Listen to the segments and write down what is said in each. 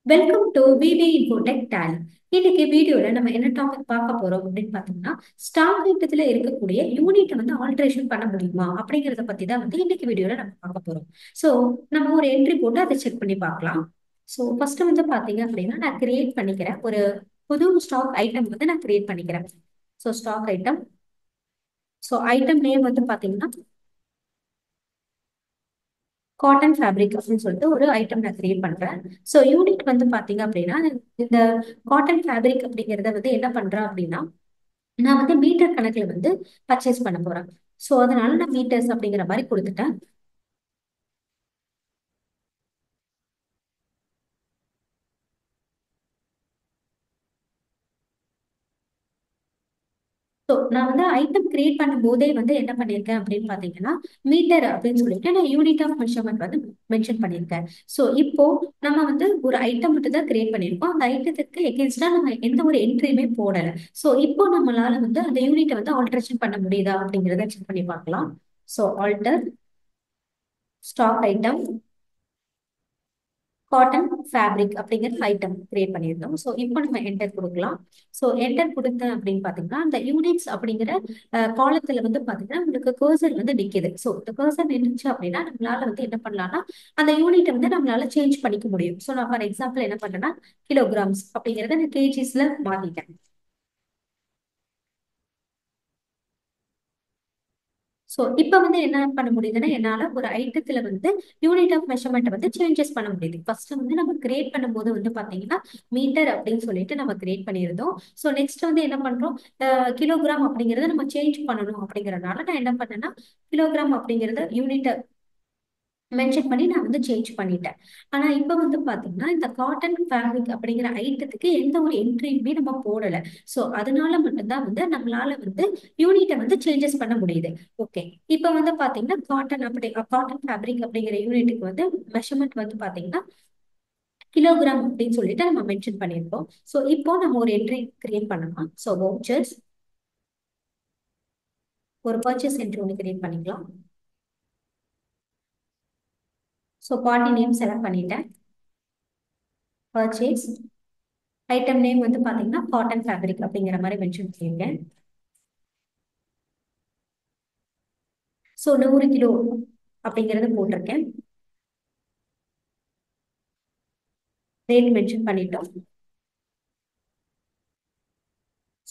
Welcome to VV Infotech Tally. இன்னைக்கு வீடியோல நம்ம என்ன டாபிக் பார்க்க போறோம் அப்படின்னு பார்த்தோம்னா, ஸ்டாக் ஐட்டத்துல இருக்கக்கூடிய யூனிட்டை வந்து ஆல்ட்ரேஷன் பண்ண முடியுமா அப்படிங்கிறத பத்தி தான் வந்து இன்னைக்கு வீடியோல நம்ம பார்க்க போறோம். ஸோ நம்ம ஒரு என்ட்ரி போட்டு அதை செக் பண்ணி பார்க்கலாம். ஸோ ஃபர்ஸ்ட் வந்து பாத்தீங்க அப்படின்னா நான் கிரியேட் பண்ணிக்கிறேன் ஒரு புது ஸ்டாக் ஐட்டம் வந்து நான் கிரியேட் பண்ணிக்கிறேன். So stock item. So item name வந்து பாத்தீங்கன்னா காட்டன் ஃபேப்ரிக் அப்படின்னு சொல்லிட்டு ஒரு ஐட்டம் நான் கிரியேட் பண்றேன். ஸோ யூனிட் வந்து பாத்தீங்க அப்படின்னா இந்த காட்டன் ஃபேப்ரிக் அப்படிங்கிறத வந்து என்ன பண்றேன் அப்படின்னா நான் வந்து மீட்டர் கணக்குல வந்து பர்ச்சேஸ் பண்ண போறேன். ஸோ அதனால நான் மீட்டர்ஸ் அப்படிங்கிற மாதிரி கொடுத்துட்டேன். ஸோ நான் வந்து ஐட்டம் கிரியேட் பண்ணும் போதே வந்து என்ன பண்ணியிருக்கேன் அப்படின்னு பாத்தீங்கன்னா மீட்டர் அப்படின்னு சொல்லிட்டு நான் யூனிட் ஆஃப் மெஷர்மெண்ட் வந்து மென்ஷன் பண்ணியிருக்கேன். ஸோ இப்போ நம்ம வந்து ஒரு ஐட்டம் மட்டும் தான் கிரியேட் பண்ணியிருக்கோம். அந்த ஐட்டத்துக்கு எகென்ஸ்டா நம்ம எந்த ஒரு என்ட்ரியுமே போடலை. ஸோ இப்போ நம்மளால வந்து அந்த யூனிட்டை வந்து ஆல்ட்ரேஷன் பண்ண முடியுதா அப்படிங்கிறத செக் பண்ணி பார்க்கலாம். So alter stock item cotton fabric அப்படிங்கிற ஐட்டம் கிரியேட் பண்ணியிருந்தோம். ஸோ இப்போ நம்ம என்டர் கொடுக்கலாம். ஸோ என்டர் கொடுத்தேன் அப்படின்னு பார்த்தீங்கன்னா அந்த யூனிட்ஸ் அப்படிங்கிற காலத்துல வந்து பார்த்தீங்கன்னா உங்களுக்கு கர்சர் வந்து நிற்கிது. ஸோ இந்த கர்சர் நின்றுச்சு அப்படின்னா நம்மளால வந்து என்ன பண்ணலாம்னா அந்த யூனிட்டை வந்து நம்மளால சேஞ்ச் பண்ணிக்க முடியும். ஸோ நான் ஃபார் எக்ஸாம்பிள் என்ன பண்ணேன்னா கிலோகிராம்ஸ் அப்படிங்கிறத நான் கேஜிஸ்ல மாத்திட்டேன். ஸோ இப்போ வந்து என்ன பண்ண முடியுதுன்னா என்னால ஒரு ஐட்டத்துல வந்து யூனிட் ஆஃப் மெஷர்மெண்ட் வந்து சேஞ்சஸ் பண்ண முடியுது. ஃபர்ஸ்ட் வந்து நம்ம கிரியேட் பண்ணும்போது வந்து பாத்தீங்கன்னா மீட்டர் அப்படின்னு சொல்லிட்டு நம்ம கிரியேட் பண்ணியிருந்தோம். ஸோ நெக்ஸ்ட் வந்து என்ன பண்றோம், கிலோகிராம் அப்படிங்கறத நம்ம சேஞ்ச் பண்ணணும் அப்படிங்கறதுனால நான் என்ன பண்ணேன்னா கிலோகிராம் அப்படிங்கறத யூனிட் மென்ஷன் பண்ணி நான் வந்து சேஞ்ச் பண்ணிட்டேன். ஆனா இப்ப வந்து பாத்தீங்கன்னா இந்த காட்டன் ஃபேப்ரிக் அப்படிங்கிற ஐட்டத்துக்கு எந்த ஒரு என்ட்ரியுமே நம்ம போடல. சோ அதனால மட்டும்தான் வந்து நம்மளால வந்து யூனிட்டை வந்து சேஞ்சஸ் பண்ண முடியுது. ஓகே, இப்ப வந்து பாத்தீங்கன்னா காட்டன் ஃபேப்ரிக் அப்படிங்கிற யூனிட்டுக்கு வந்து மெஷர்மெண்ட் வந்து பாத்தீங்கன்னா கிலோகிராம் அப்படின்னு சொல்லிட்டு நம்ம மென்ஷன் பண்ணியிருக்கோம். சோ இப்போ நம்ம ஒரு என்ட்ரி கிரியேட் பண்ணலாம். ஸோ வவுச்சர்ஸ் ஒரு பர்ச்சேஸ் என்ட்ரி ஒன்று கிரியேட் பண்ணிக்கலாம். ஸோ பார்ட்டி நேம் செலக்ட் பண்ணிட்டேன். பர்ச்சேஸ் ஐட்டம் நேம் வந்து பாத்தீங்கன்னா காட்டன் ஃபேப்ரிக் அப்படிங்கிற மாதிரி மென்ஷன் பண்ணியிருக்கேன். ஸோ 100 கிலோ அப்படிங்கறது போட்டிருக்கேன். ரேட் மென்ஷன் பண்ணிட்டோம்.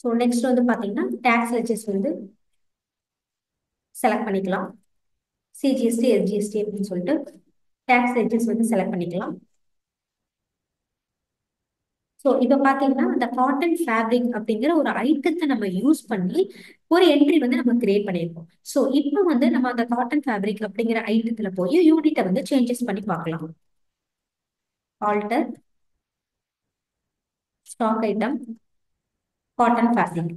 ஸோ நெக்ஸ்ட் வந்து பாத்தீங்கன்னா டாக்ஸ் லெட்ஜஸ் வந்து செலக்ட் பண்ணிக்கலாம். சிஜிஎஸ்டி எஸ்ஜிஎஸ்டி அப்படின்னு சொல்லிட்டு டாக்ஸ் லெட்ஜஸ் வந்து செலக்ட் பண்ணிக்கலாம். ஸோ இப்போ பாத்தீங்கன்னா அந்த காட்டன் ஃபேப்ரிக் அப்படிங்கிற ஒரு ஐட்டத்தை நம்ம யூஸ் பண்ணி ஒரு என்ட்ரி வந்து நம்ம கிரியேட் பண்ணியிருக்கோம். ஸோ இப்போ வந்து நம்ம அந்த காட்டன் ஃபேப்ரிக் அப்படிங்கிற ஐட்டத்துல போய் யூனிட்டை வந்து சேஞ்சஸ் பண்ணி பார்க்கலாம். Alter stock item cotton fabric.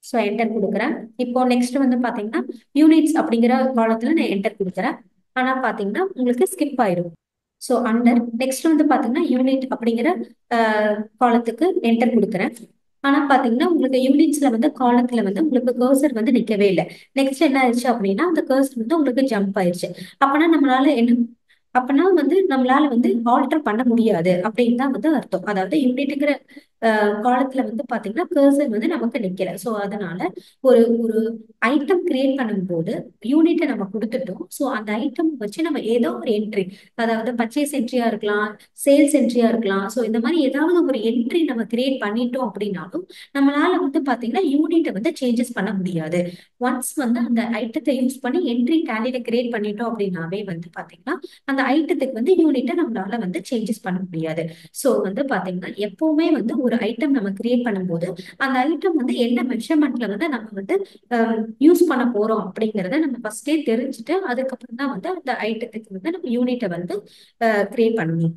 So enter கொடுக்குறேன். இப்போ நெக்ஸ்ட் வந்து பாத்தீங்கன்னா யூனிட்ஸ் அப்படிங்கிற காலத்துல நான் என்டர் கொடுக்குறேன். ஆனா பாத்தீங்கன்னா உங்களுக்கு ஸ்கிப் ஆயிடும். ஸோ அண்டர் நெக்ஸ்ட் வந்து பாத்தீங்கன்னா யூனிட் அப்படிங்கிற காலத்துக்கு என்டர் கொடுக்குறேன். ஆனா பாத்தீங்கன்னா உங்களுக்கு யூனிட்ஸ்ல வந்து காலத்துல வந்து உங்களுக்கு கர்சர் வந்து நிக்கவே இல்லை. நெக்ஸ்ட் என்ன ஆயிடுச்சு அப்படின்னா அந்த கர்சர் வந்து உங்களுக்கு ஜம்ப் ஆயிடுச்சு. அப்பனா நம்மளால என்ன அப்பனா வந்து நம்மளால வந்து ஆல்டர் பண்ண முடியாது அப்படின்னு தான் வந்து அர்த்தம். அதாவது யூனிட்டுங்கிற காலத்துல வந்து பாத்தீங்கன்னா கர்சர் வந்து நமக்கு நிக்கல. ஸோ அதனால ஒரு ஒரு ஐட்டம் கிரியேட் பண்ணும்போது யூனிட்டை நம்ம கொடுத்துட்டோம். ஸோ அந்த ஐட்டம் வச்சு நம்ம ஏதோ ஒரு என்ட்ரி, அதாவது பர்ச்சேஸ் என்ட்ரியா இருக்கலாம், சேல்ஸ் என்ட்ரியா இருக்கலாம். ஸோ இந்த மாதிரி ஏதாவது ஒரு என்ட்ரி நம்ம கிரியேட் பண்ணிட்டோம் அப்படின்னாலும் நம்மளால வந்து பாத்தீங்கன்னா யூனிட்டை வந்து சேஞ்சஸ் பண்ண முடியாது. ஒன்ஸ் வந்து அந்த ஐட்டத்தை யூஸ் பண்ணி என்ட்ரி டேலியில கிரியேட் பண்ணிட்டோம் அப்படின்னாவே வந்து பாத்தீங்கன்னா அந்த ஐட்டத்துக்கு வந்து யூனிட்டை நம்மளால வந்து சேஞ்சஸ் பண்ண முடியாது. ஸோ வந்து பாத்தீங்கன்னா எப்பவுமே வந்து ஒரு ஐட்டம் நம்ம கிரியேட் பண்ணும்போது அந்த ஐட்டம் வந்து என்ன மெஷர்மெண்ட்ல வந்து நம்ம வந்து யூஸ் பண்ண போறோம் அப்படிங்கிறத நம்ம ஃபர்ஸ்டே தெரிஞ்சுட்டு அதுக்கப்புறம் தான் வந்து அந்த ஐட்டத்துக்கு வந்து நம்ம யூனிட்டை வந்து கிரியேட் பண்ணணும்.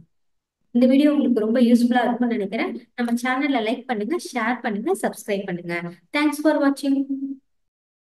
இந்த வீடியோ உங்களுக்கு ரொம்ப யூஸ்ஃபுல்லா இருக்கும்னு நினைக்கிறேன். நம்ம சேனல்ல லைக் பண்ணுங்க, ஷேர் பண்ணுங்க, சப்ஸ்கிரைப் பண்ணுங்க. தேங்க்ஸ் ஃபார் வாட்சிங்.